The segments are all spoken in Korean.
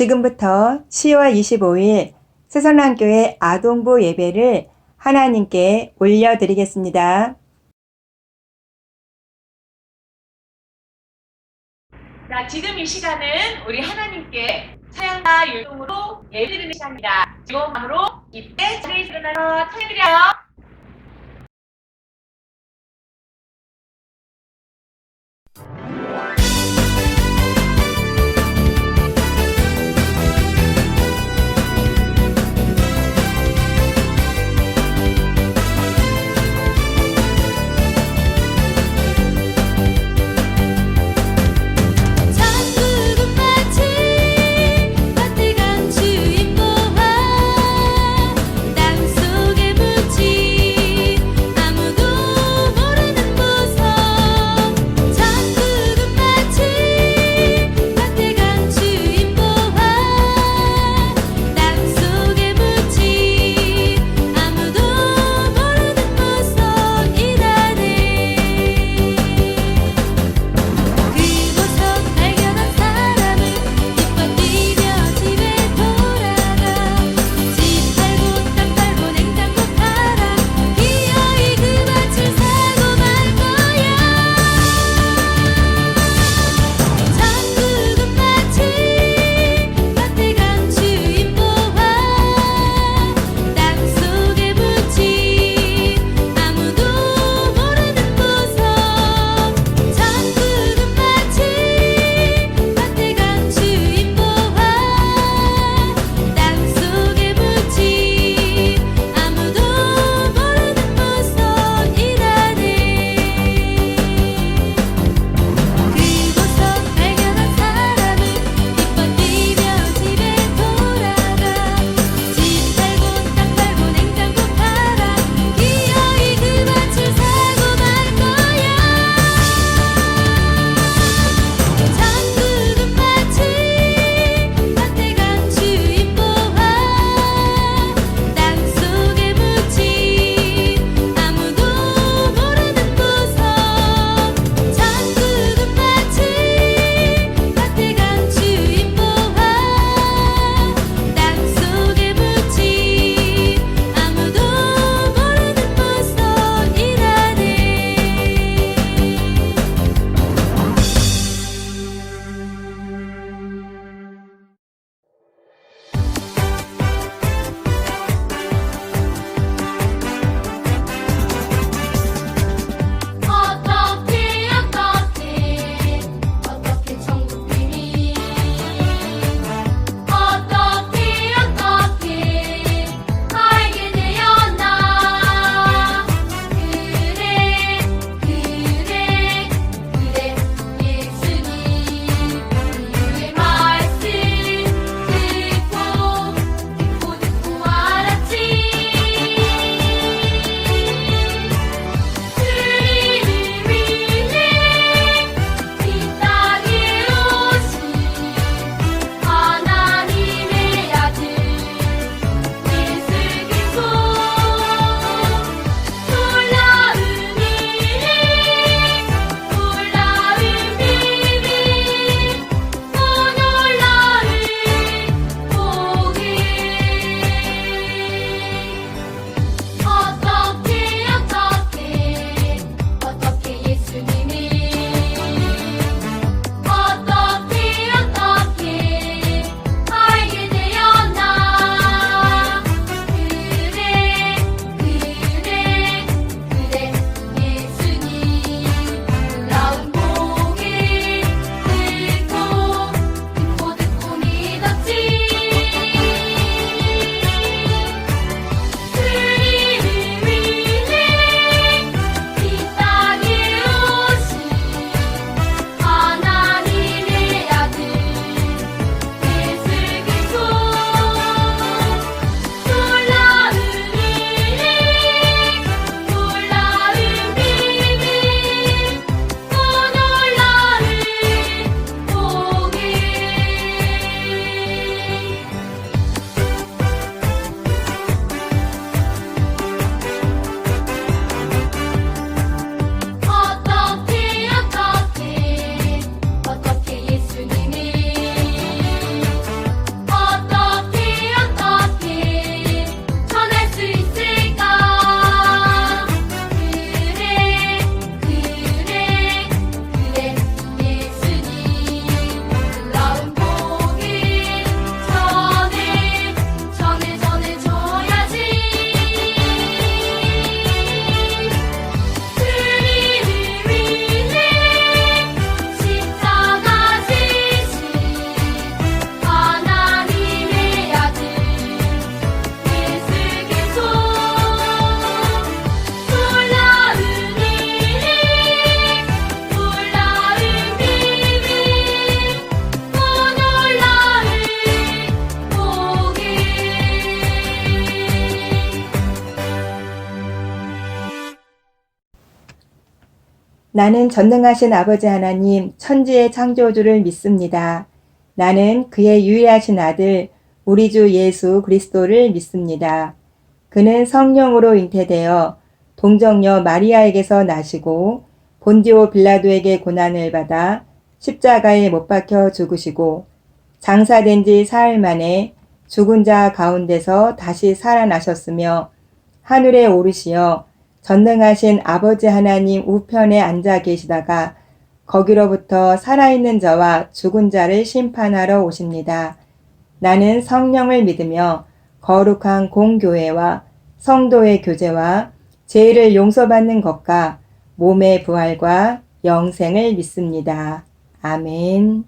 지금부터 10월 25일 새선랑교회 아동부 예배를 하나님께 올려드리겠습니다. 자, 지금 이 시간은 우리 하나님께 찬양과 율동으로 예배드리는 시간입니다. 즐거운 마음으로 이때 자리에서 일어나서 찬양드려요. 천국은 마치 따뜻한 주인 보화 땅속에 묻힌 아무도 모르는 보석 천국은 마치 나는 전능하신 아버지 하나님 천지의 창조주를 믿습니다. 나는 그의 유일하신 아들 우리 주 예수 그리스도를 믿습니다. 그는 성령으로 잉태되어 동정녀 마리아에게서 나시고 본디오 빌라도에게 고난을 받아 십자가에 못 박혀 죽으시고 장사된 지 사흘 만에 죽은 자 가운데서 다시 살아나셨으며 하늘에 오르시어 전능하신 아버지 하나님 우편에 앉아 계시다가 거기로부터 살아있는 자와 죽은 자를 심판하러 오십니다. 나는 성령을 믿으며 거룩한 공교회와 성도의 교제와 죄를 용서받는 것과 몸의 부활과 영생을 믿습니다. 아멘.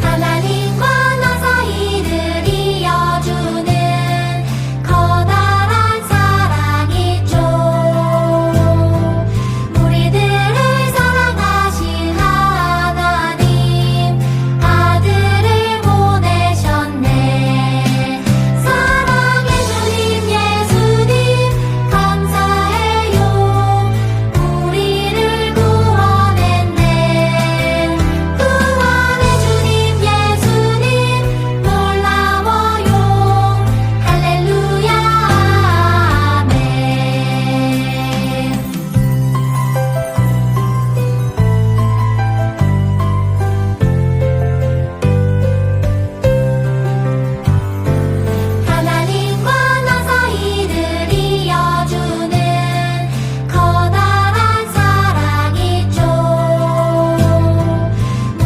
하나님과 나 사이를 이어주는 커다란 사랑이죠. 우리들을 사랑하신 하나님 아들을 보내셨네. 사랑의 주님 예수님 감사해요. 우리를 구원했네. 구원의 주님 예수님 놀라워요. 할렐루야 아멘. 하나님과 나 사이를 이어주는 커다란 사랑이죠.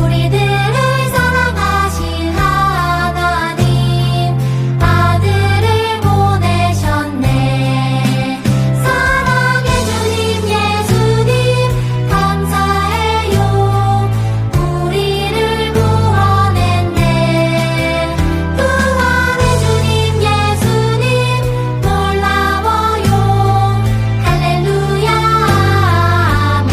우리들을 사랑하신 하나님 아들을 보내셨네. 사랑의 주님 예수님 감사해요. 우리를 구원했네. 구원의 주님 예수님 놀라워요. 할렐루야 아멘.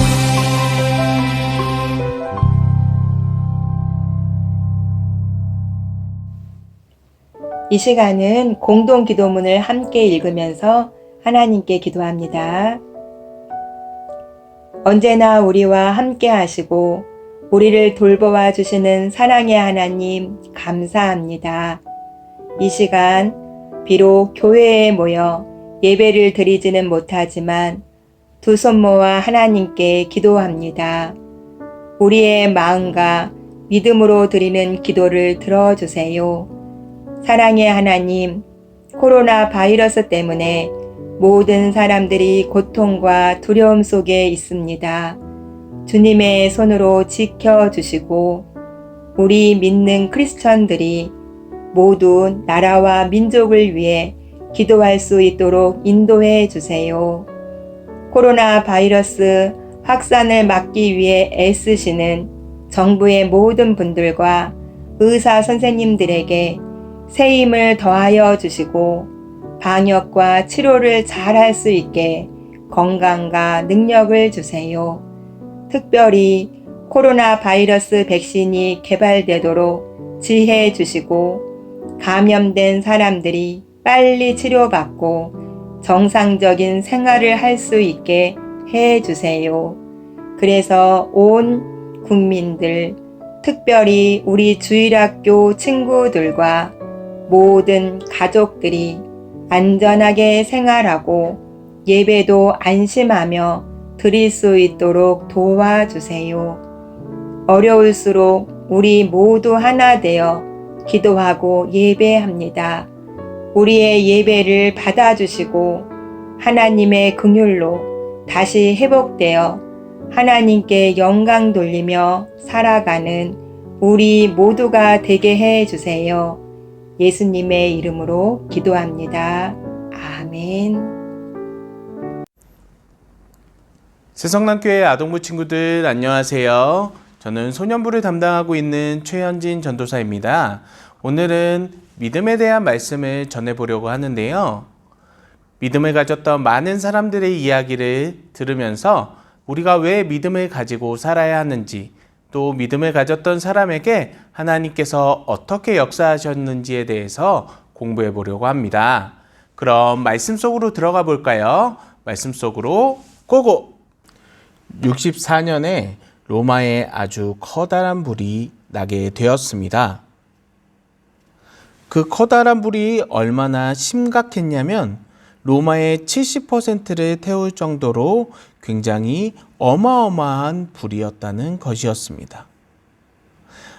이 시간은 공동 기도문을 함께 읽으면서 하나님께 기도합니다. 언제나 우리와 함께 하시고 우리를 돌보아 주시는 사랑의 하나님 감사합니다. 이 시간 비록 교회에 모여 예배를 드리지는 못하지만 두 손 모아 하나님께 기도합니다. 우리의 마음과 믿음으로 드리는 기도를 들어주세요. 사랑의 하나님, 코로나 바이러스 때문에 모든 사람들이 고통과 두려움 속에 있습니다. 주님의 손으로 지켜주시고 우리 믿는 크리스천들이 모두 나라와 민족을 위해 기도할 수 있도록 인도해 주세요. 코로나 바이러스 확산을 막기 위해 애쓰시는 정부의 모든 분들과 의사 선생님들에게 새 힘을 더하여 주시고 방역과 치료를 잘할 수 있게 건강과 능력을 주세요. 특별히 코로나 바이러스 백신이 개발되도록 지혜 주시고 감염된 사람들이 빨리 치료받고 정상적인 생활을 할 수 있게 해 주세요. 그래서 온 국민들, 특별히 우리 주일학교 친구들과 모든 가족들이 안전하게 생활하고 예배도 안심하며 드릴 수 있도록 도와주세요. 어려울수록 우리 모두 하나 되어 기도하고 예배합니다. 우리의 예배를 받아주시고 하나님의 긍휼로 다시 회복되어 하나님께 영광 돌리며 살아가는 우리 모두가 되게 해 주세요. 예수님의 이름으로 기도합니다. 아멘. 새성남교회 아동부 친구들 안녕하세요. 저는 소년부를 담당하고 있는 최현진 전도사입니다. 오늘은 믿음에 대한 말씀을 전해보려고 하는데요. 믿음을 가졌던 많은 사람들의 이야기를 들으면서 우리가 왜 믿음을 가지고 살아야 하는지, 또 믿음을 가졌던 사람에게 하나님께서 어떻게 역사하셨는지에 대해서 공부해 보려고 합니다. 그럼 말씀 속으로 들어가 볼까요? 말씀 속으로 고고! 64년에 로마에 아주 커다란 불이 나게 되었습니다. 그 커다란 불이 얼마나 심각했냐면 로마의 70%를 태울 정도로 굉장히 어마어마한 불이었다는 것이었습니다.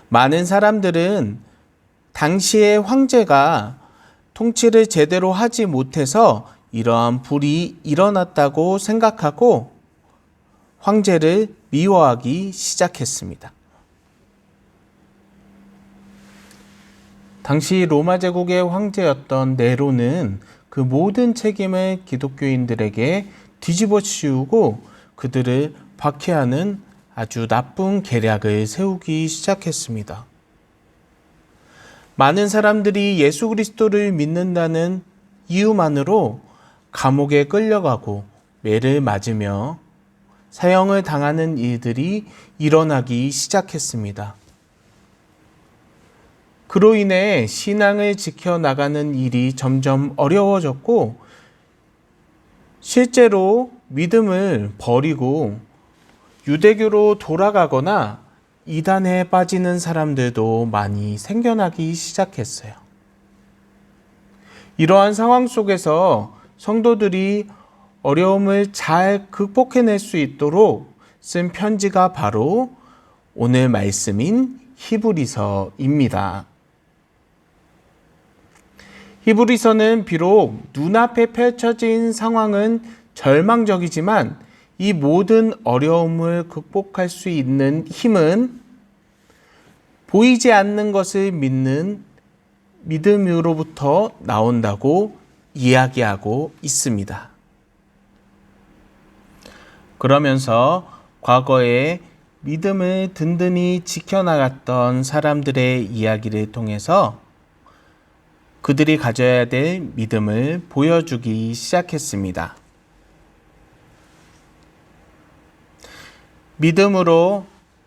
많은 사람들은 당시의 황제가 통치를 제대로 하지 못해서 이러한 불이 일어났다고 생각하고 황제를 미워하기 시작했습니다. 당시 로마 제국의 황제였던 네로는 그 모든 책임을 기독교인들에게 뒤집어 씌우고 그들을 박해하는 아주 나쁜 계략을 세우기 시작했습니다. 많은 사람들이 예수 그리스도를 믿는다는 이유만으로 감옥에 끌려가고 매를 맞으며 사형을 당하는 일들이 일어나기 시작했습니다. 그로 인해 신앙을 지켜나가는 일이 점점 어려워졌고 실제로 믿음을 버리고 유대교로 돌아가거나 이단에 빠지는 사람들도 많이 생겨나기 시작했어요. 이러한 상황 속에서 성도들이 어려움을 잘 극복해낼 수 있도록 쓴 편지가 바로 오늘 말씀인 히브리서입니다. 히브리서는 비록 눈앞에 펼쳐진 상황은 절망적이지만 이 모든 어려움을 극복할 수 있는 힘은 보이지 않는 것을 믿는 믿음으로부터 나온다고 이야기하고 있습니다. 그러면서 과거에 믿음을 든든히 지켜나갔던 사람들의 이야기를 통해서 그들이 가져야 될 믿음을 보여주기 시작했습니다. 믿음으로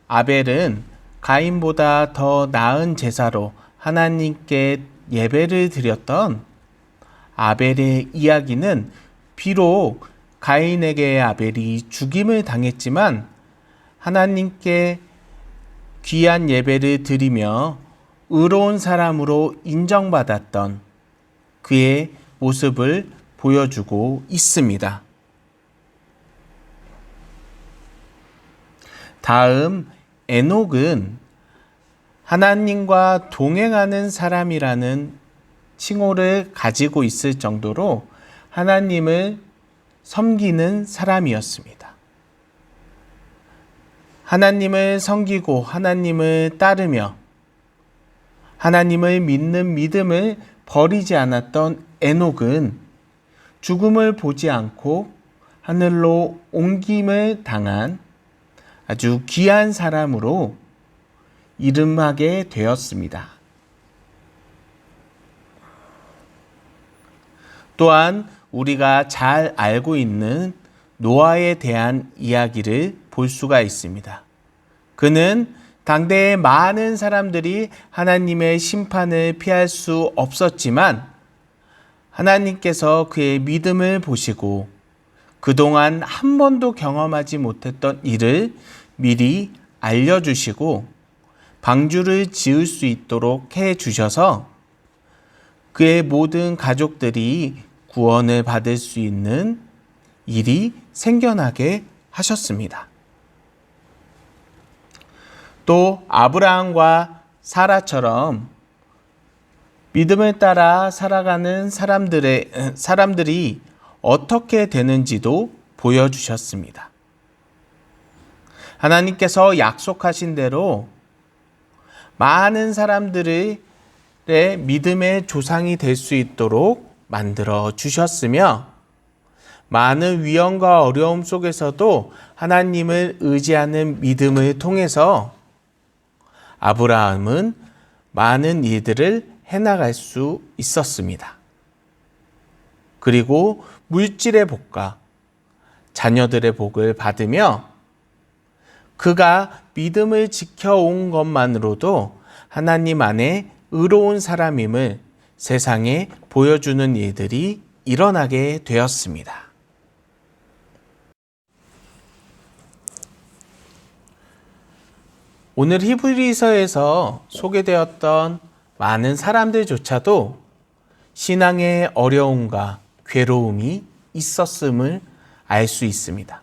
아벨은 가인보다 더 나은 제사로 하나님께 예배를 드렸던 아벨의 이야기는 비록 가인에게 아벨이 죽임을 당했지만 하나님께 귀한 예배를 드리며 의로운 사람으로 인정받았던 그의 모습을 보여주고 있습니다. 다음 에녹은 하나님과 동행하는 사람이라는 칭호를 가지고 있을 정도로 하나님을 섬기는 사람이었습니다. 하나님을 섬기고 하나님을 따르며 하나님을 믿는 믿음을 버리지 않았던 에녹은 죽음을 보지 않고 하늘로 옮김을 당한 아주 귀한 사람으로 이름하게 되었습니다. 또한 우리가 잘 알고 있는 노아에 대한 이야기를 볼 수가 있습니다. 그는 당대의 많은 사람들이 하나님의 심판을 피할 수 없었지만 하나님께서 그의 믿음을 보시고 그동안 한 번도 경험하지 못했던 일을 미리 알려주시고 방주를 지을 수 있도록 해주셔서 그의 모든 가족들이 구원을 받을 수 있는 일이 생겨나게 하셨습니다. 또 아브라함과 사라처럼 믿음을 따라 살아가는 사람들이 어떻게 되는지도 보여주셨습니다. 하나님께서 약속하신 대로 많은 사람들의 믿음의 조상이 될 수 있도록 만들어 주셨으며 많은 위험과 어려움 속에서도 하나님을 의지하는 믿음을 통해서 아브라함은 많은 일들을 해나갈 수 있었습니다. 그리고 물질의 복과 자녀들의 복을 받으며 그가 믿음을 지켜온 것만으로도 하나님 안에 의로운 사람임을 세상에 보여주는 일들이 일어나게 되었습니다. 오늘 히브리서에서 소개되었던 많은 사람들조차도 신앙의 어려움과 괴로움이 있었음을 알 수 있습니다.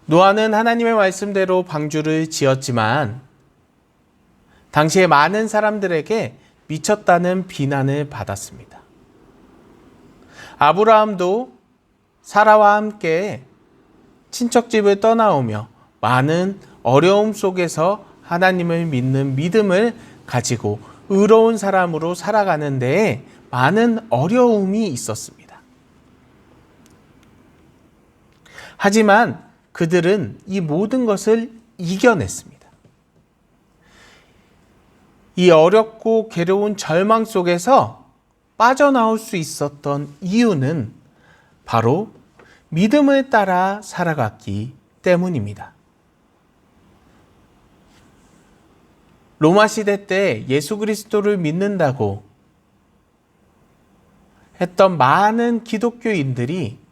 노아는 하나님의 말씀대로 방주를 지었지만 당시에 많은 사람들에게 미쳤다는 비난을 받았습니다. 아브라함도 사라와 함께 친척집을 떠나오며 많은 어려움 속에서 하나님을 믿는 믿음을 가지고 의로운 사람으로 살아가는 데에 많은 어려움이 있었습니다. 하지만 그들은 이 모든 것을 이겨냈습니다. 이 어렵고 괴로운 절망 속에서 빠져나올 수 있었던 이유는 바로 믿음을 따라 살아갔기 때문입니다. 로마 시대 때 예수 그리스도를 믿는다고 했던 많은 기독교인들이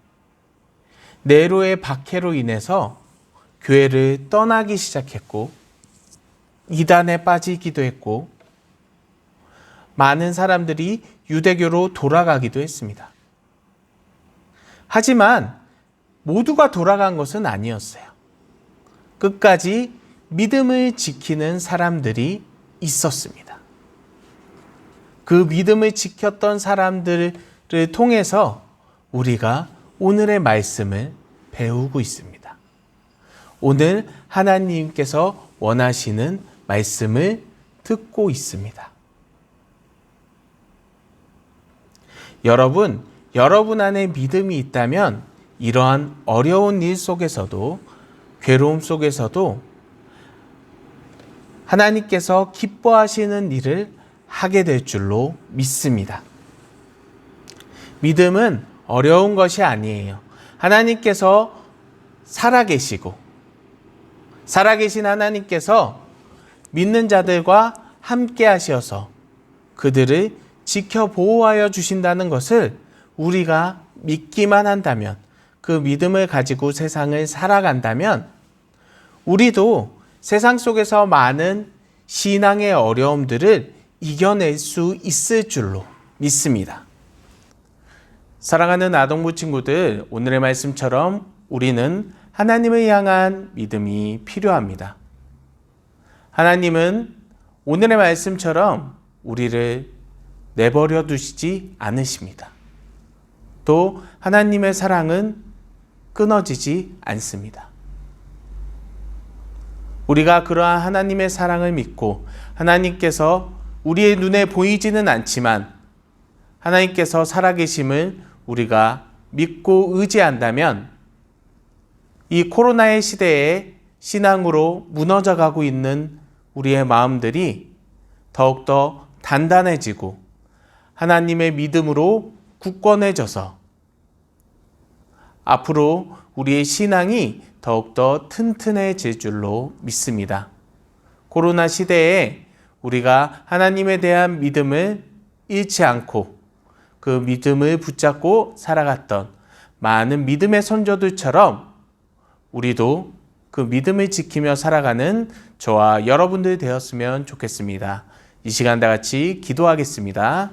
네로의 박해로 인해서 교회를 떠나기 시작했고 이단에 빠지기도 했고 많은 사람들이 유대교로 돌아가기도 했습니다. 하지만 모두가 돌아간 것은 아니었어요. 끝까지 믿음을 지키는 사람들이 있었습니다. 그 믿음을 지켰던 사람들을 통해서 우리가 오늘의 말씀을 배우고 있습니다. 오늘 하나님께서 원하시는 말씀을 듣고 있습니다. 여러분 안에 믿음이 있다면 이러한 어려운 일 속에서도 괴로움 속에서도 하나님께서 기뻐하시는 일을 하게 될 줄로 믿습니다. 믿음은 어려운 것이 아니에요. 하나님께서 살아계시고 살아계신 하나님께서 믿는 자들과 함께 하셔서 그들을 지켜 보호하여 주신다는 것을 우리가 믿기만 한다면, 그 믿음을 가지고 세상을 살아간다면 우리도 세상 속에서 많은 신앙의 어려움들을 이겨낼 수 있을 줄로 믿습니다. 사랑하는 아동부 친구들, 오늘의 말씀처럼 우리는 하나님을 향한 믿음이 필요합니다. 하나님은 오늘의 말씀처럼 우리를 내버려 두시지 않으십니다. 또 하나님의 사랑은 끊어지지 않습니다. 우리가 그러한 하나님의 사랑을 믿고 하나님께서 우리의 눈에 보이지는 않지만 하나님께서 살아계심을 우리가 믿고 의지한다면 이 코로나의 시대에 신앙으로 무너져가고 있는 우리의 마음들이 더욱더 단단해지고 하나님의 믿음으로 굳건해져서 앞으로 우리의 신앙이 더욱더 튼튼해질 줄로 믿습니다. 코로나 시대에 우리가 하나님에 대한 믿음을 잃지 않고 그 믿음을 붙잡고 살아갔던 많은 믿음의 선조들처럼 우리도 그 믿음을 지키며 살아가는 저와 여러분들 되었으면 좋겠습니다. 이 시간 다 같이 기도하겠습니다.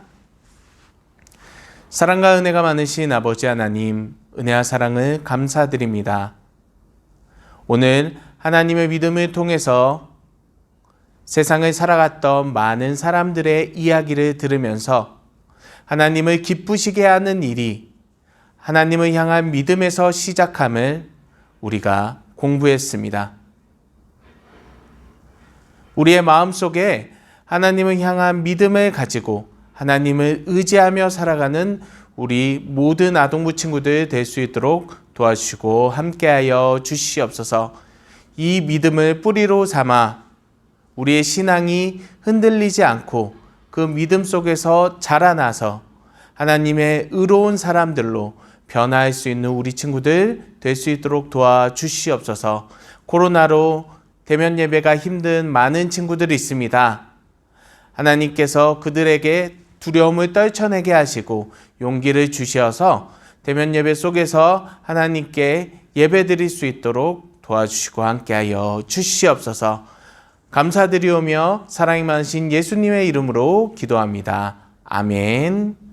사랑과 은혜가 많으신 아버지 하나님, 은혜와 사랑을 감사드립니다. 오늘 하나님의 믿음을 통해서 세상을 살아갔던 많은 사람들의 이야기를 들으면서 하나님을 기쁘시게 하는 일이 하나님을 향한 믿음에서 시작함을 우리가 공부했습니다. 우리의 마음속에 하나님을 향한 믿음을 가지고 하나님을 의지하며 살아가는 우리 모든 아동부 친구들 될 수 있도록 도와주시고 함께하여 주시옵소서. 이 믿음을 뿌리로 삼아 우리의 신앙이 흔들리지 않고 그 믿음 속에서 자라나서 하나님의 의로운 사람들로 변화할 수 있는 우리 친구들 될 수 있도록 도와주시옵소서. 코로나로 대면 예배가 힘든 많은 친구들이 있습니다. 하나님께서 그들에게 두려움을 떨쳐내게 하시고 용기를 주시어서 대면 예배 속에서 하나님께 예배드릴 수 있도록 도와주시고 함께하여 주시옵소서. 감사드리오며 사랑이 많으신 예수님의 이름으로 기도합니다. 아멘.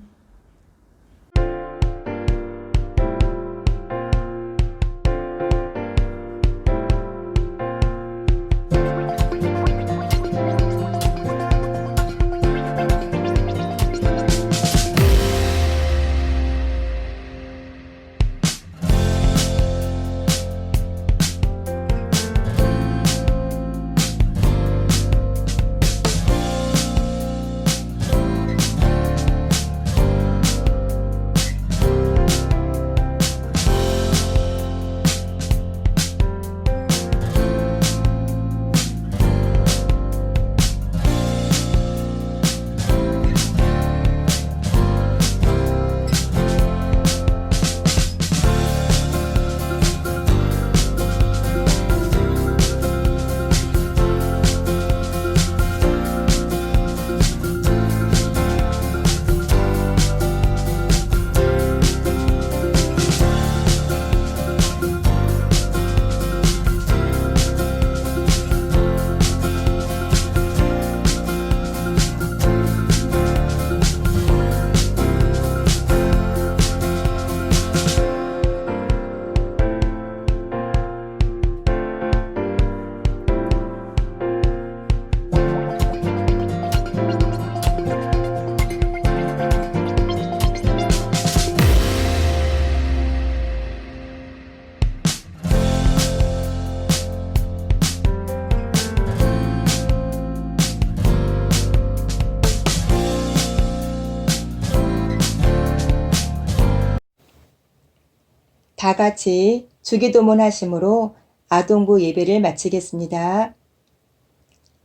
다 같이 주기도문 하심으로 아동부 예배를 마치겠습니다.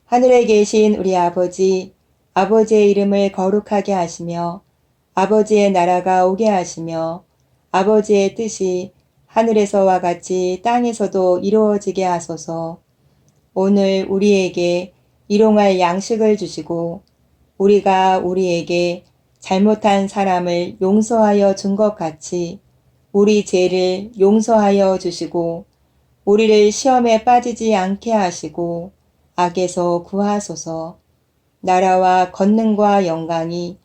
하늘에 계신 우리 아버지, 아버지의 이름을 거룩하게 하시며 아버지의 나라가 오게 하시며 아버지의 뜻이 하늘에서와 같이 땅에서도 이루어지게 하소서. 오늘 우리에게 일용할 양식을 주시고 우리가 우리에게 잘못한 사람을 용서하여 준 것 같이 우리 죄를 용서하여 주시고 우리를 시험에 빠지지 않게 하시고 악에서 구하소서. 나라와 권능과 영광이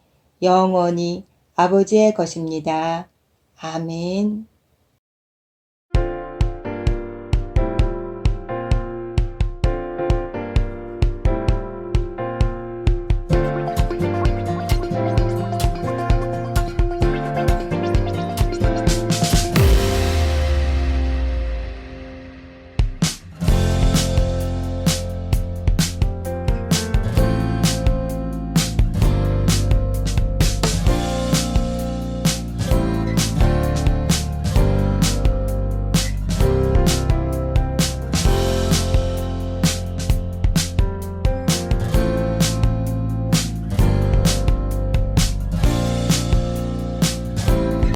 영원히 아버지의 것입니다. 아멘.